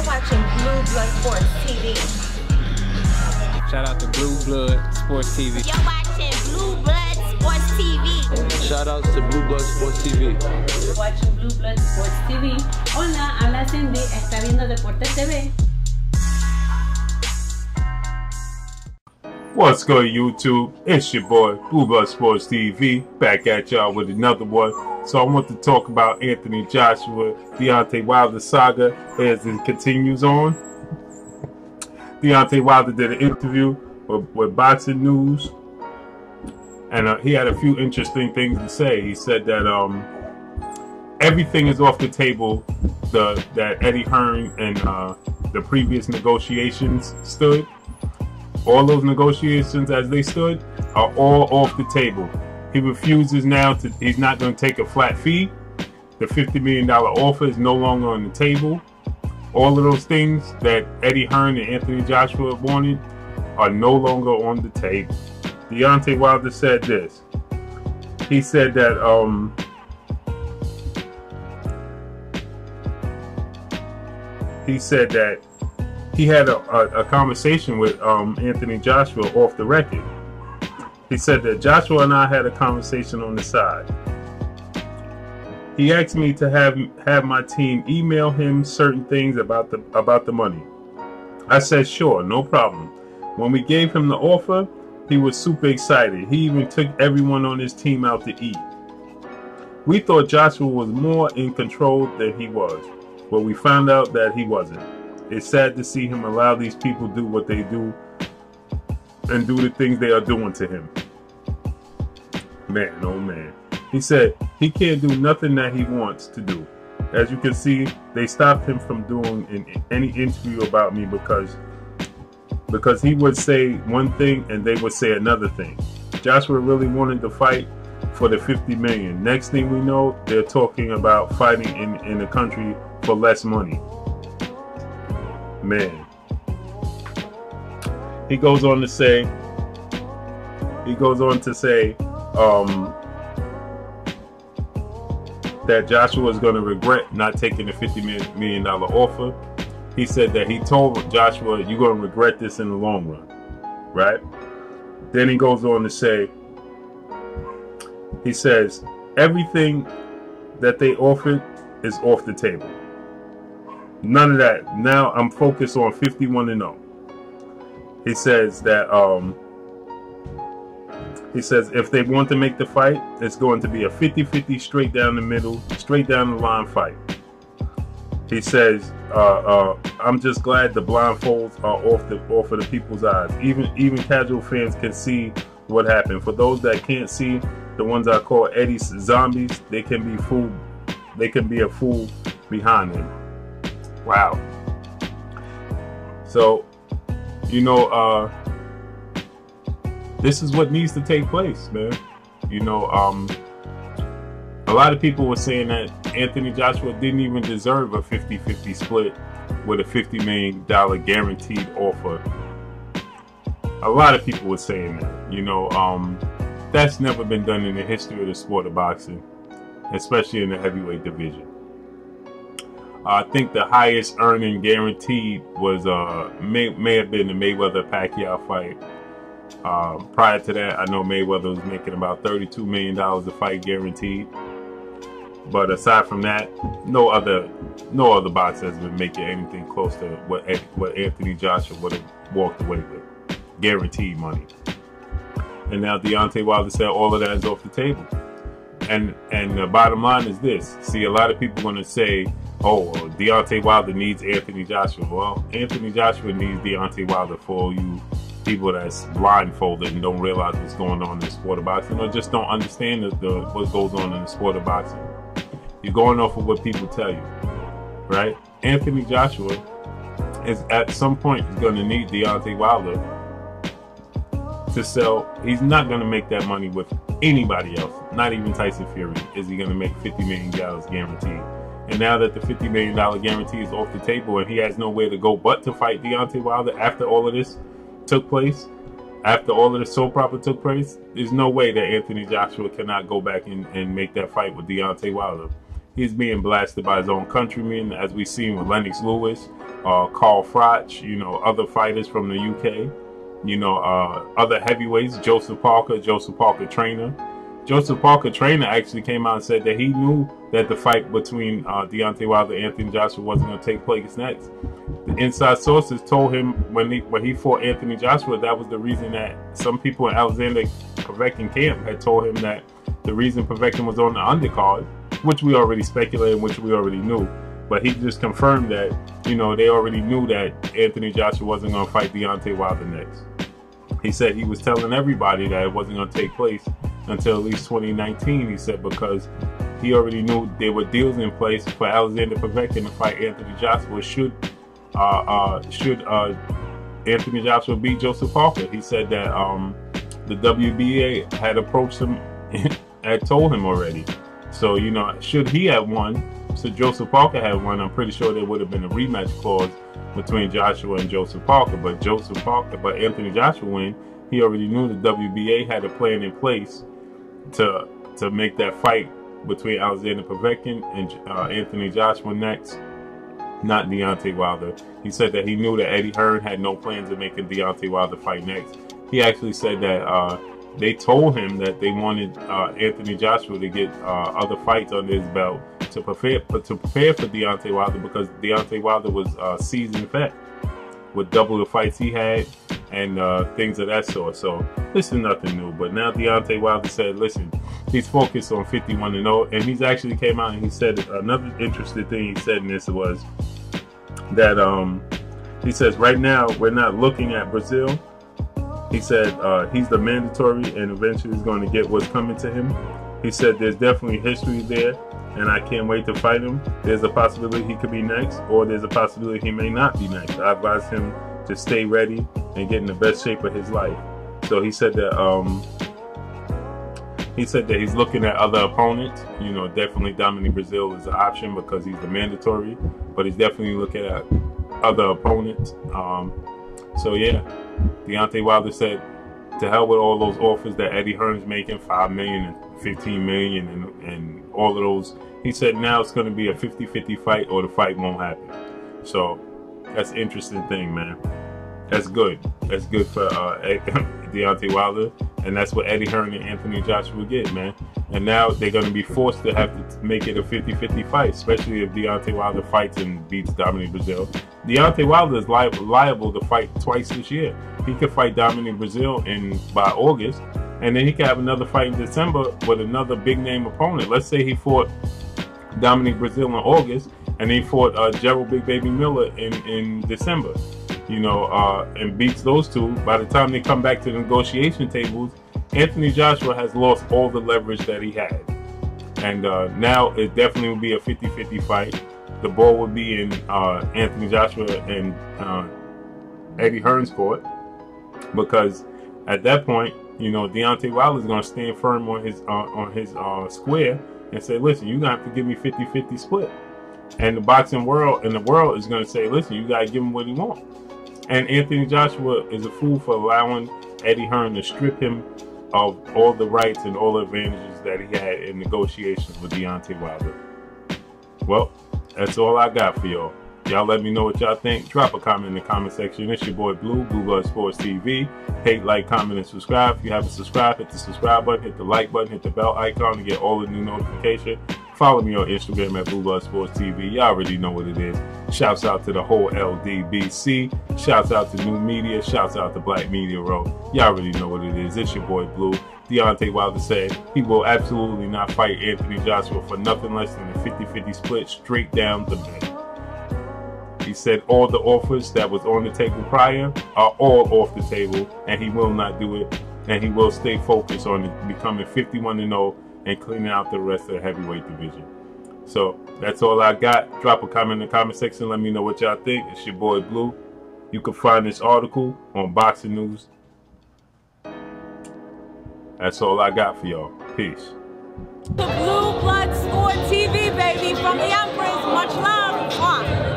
watching Blue Blood Sports TV. Shout out to Blue Blood Sports TV. You're watching Blue Blood Sports TV. Shout outs to Blue Blood Sports TV. You're watching Blue Blood Sports TV. Hola, habla Cindy, está viendo Deportes TV. What's good, YouTube? It's your boy, Blue Blood Sports TV, back at y'all with another one. So I want to talk about Anthony Joshua, Deontay Wilder saga as it continues on. Deontay Wilder did an interview with Boxing News, and he had a few interesting things to say. He said that everything is off the table that Eddie Hearn and the previous negotiations stood. All those negotiations as they stood are all off the table. He refuses now to, he's not going to take a flat fee. The $50 million offer is no longer on the table. All of those things that Eddie Hearn and Anthony Joshua wanted are no longer on the table. Deontay Wilder said this. He said that he had a conversation with Anthony Joshua off the record. He said that Joshua and I had a conversation on the side. He asked me to have my team email him certain things about the money. I said sure, no problem. When we gave him the offer, he was super excited. He even took everyone on his team out to eat. We thought Joshua was more in control than he was, but we found out that he wasn't. It's sad to see him allow these people do what they do and do the things they are doing to him. Man, oh man. He said he can't do nothing that he wants to do. As you can see, they stopped him from doing any interview about me because he would say one thing and they would say another thing. Joshua really wanted to fight for the $50 million. Next thing we know, they're talking about fighting in the country for less money. Man. He goes on to say that Joshua is going to regret not taking the $50 million offer. He said that he told Joshua, you're going to regret this in the long run, right? Then he goes on to say, he says, everything that they offered is off the table. None of that. Now I'm focused on 51-0. He says that he says if they want to make the fight, it's going to be a 50-50 straight down the middle, straight down the line fight. He says, I'm just glad the blindfolds are off of the people's eyes. Even casual fans can see what happened. For those that can't see, the ones I call Eddie's zombies, they can be fooled. They can be a fool behind them. Wow. So, you know, this is what needs to take place, man. You know, a lot of people were saying that Anthony Joshua didn't even deserve a 50-50 split with a $50 million guaranteed offer. A lot of people were saying that. You know, that's never been done in the history of the sport of boxing, especially in the heavyweight division. I think the highest earning guaranteed was may have been the Mayweather-Pacquiao fight. Prior to that, I know Mayweather was making about $32 million a fight guaranteed. But aside from that, no other boxer has been making anything close to what Anthony Joshua would have walked away with, guaranteed money. And now Deontay Wilder said all of that is off the table. And the bottom line is this. See, a lot of people are going to say, oh, Deontay Wilder needs Anthony Joshua. Well, Anthony Joshua needs Deontay Wilder for all you people that's blindfolded and don't realize what's going on in the sport of boxing, or just don't understand what goes on in the sport of boxing. You're going off of what people tell you, right? Anthony Joshua is at some point going to need Deontay Wilder to sell. He's not going to make that money with anybody else, not even Tyson Fury. Is he going to make $50 million guaranteed? And now that the $50 million guarantee is off the table and he has nowhere to go but to fight Deontay Wilder after all of this took place, after all of the soap opera took place, there's no way that Anthony Joshua cannot go back and make that fight with Deontay Wilder. He's being blasted by his own countrymen, as we've seen with Lennox Lewis. Carl Froch, you know, other fighters from the UK, you know, other heavyweights, Joseph Parker trainer. Joseph Parker trainer actually came out and said that he knew that the fight between Deontay Wilder and Anthony Joshua wasn't going to take place next. The inside sources told him when he fought Anthony Joshua, that was the reason that some people in Alexander Povetkin camp had told him that the reason Povetkin was on the undercard, which we already speculated, which we already knew. But he just confirmed that, you know, they already knew that Anthony Joshua wasn't going to fight Deontay Wilder next. He said he was telling everybody that it wasn't going to take place until at least 2019, he said, because he already knew there were deals in place for Alexander Povetkin to fight Anthony Joshua should Anthony Joshua beat Joseph Parker. He said that the WBA had approached him, had told him already. So, you know, should he have won, so Joseph Parker had won, I'm pretty sure there would have been a rematch clause between Joshua and Joseph Parker. But Anthony Joshua win, he already knew the WBA had a plan in place to make that fight between Alexander Povetkin and Anthony Joshua next, not Deontay Wilder. He said that he knew that Eddie Hearn had no plans of making Deontay Wilder fight next. He actually said that they told him that they wanted Anthony Joshua to get other fights under his belt to prepare for Deontay Wilder, because Deontay Wilder was seasoned vet with double the fights he had and things of that sort. So this is nothing new. But now Deontay Wilder said, listen, he's focused on 51-0, and he's actually came out and he said another interesting thing he said in this was that he says right now we're not looking at Brazil. He said he's the mandatory and eventually he's going to get what's coming to him. He said there's definitely history there and I can't wait to fight him. There's a possibility he could be next, or there's a possibility he may not be next. I advise him to stay ready and get in the best shape of his life. So he said that he's looking at other opponents. You know, definitely Dominic Brazil is an option because he's the mandatory, but he's definitely looking at other opponents. So yeah, Deontay Wilder said, to hell with all those offers that Eddie Hearn's making, $5 million and $15 million and all of those. He said now it's going to be a 50-50 fight or the fight won't happen. So that's an interesting thing, man. That's good. That's good for Deontay Wilder, and that's what Eddie Hearn and Anthony Joshua get, man. And now they're going to be forced to have to make it a 50-50 fight, especially if Deontay Wilder fights and beats Dominic Brazil. Deontay Wilder is liable to fight twice this year. He could fight Dominic Brazil by August, and then he could have another fight in December with another big name opponent. Let's say he fought Dominic Brazil in August, and he fought Gerald Big Baby Miller in December. You know, and beats those two. By the time they come back to the negotiation tables, Anthony Joshua has lost all the leverage that he had. And now it definitely will be a 50-50 fight. The ball will be in Anthony Joshua and Eddie Hearn's court, because at that point, you know, Deontay Wilder is going to stand firm on his square and say, listen, you're going to have to give me 50-50 split. And the boxing world and the world is going to say, listen, you got to give him what he wants. And Anthony Joshua is a fool for allowing Eddie Hearn to strip him of all the rights and all the advantages that he had in negotiations with Deontay Wilder. Well, that's all I got for y'all. Y'all let me know what y'all think. Drop a comment in the comment section. It's your boy Blue Blood Sports TV. Hate, like, comment, and subscribe. If you haven't subscribed, hit the subscribe button, hit the like button, hit the bell icon to get all the new notifications. Follow me on Instagram at Blue Blood Sports TV. Y'all already know what it is. Shouts out to the whole LDBC. Shouts out to New Media. Shouts out to Black Media Row. Y'all already know what it is. It's your boy Blue. Deontay Wilder said he will absolutely not fight Anthony Joshua for nothing less than a 50-50 split straight down the middle. He said all the offers that was on the table prior are all off the table, and he will not do it, and he will stay focused on becoming 51-0 and cleaning out the rest of the heavyweight division. So that's all I got. Drop a comment in the comment section. Let me know what y'all think. It's your boy Blue. You can find this article on Boxing News. That's all I got for y'all. Peace. The Blue Blood Sport TV, baby, from the Empress. Much love. Mwah.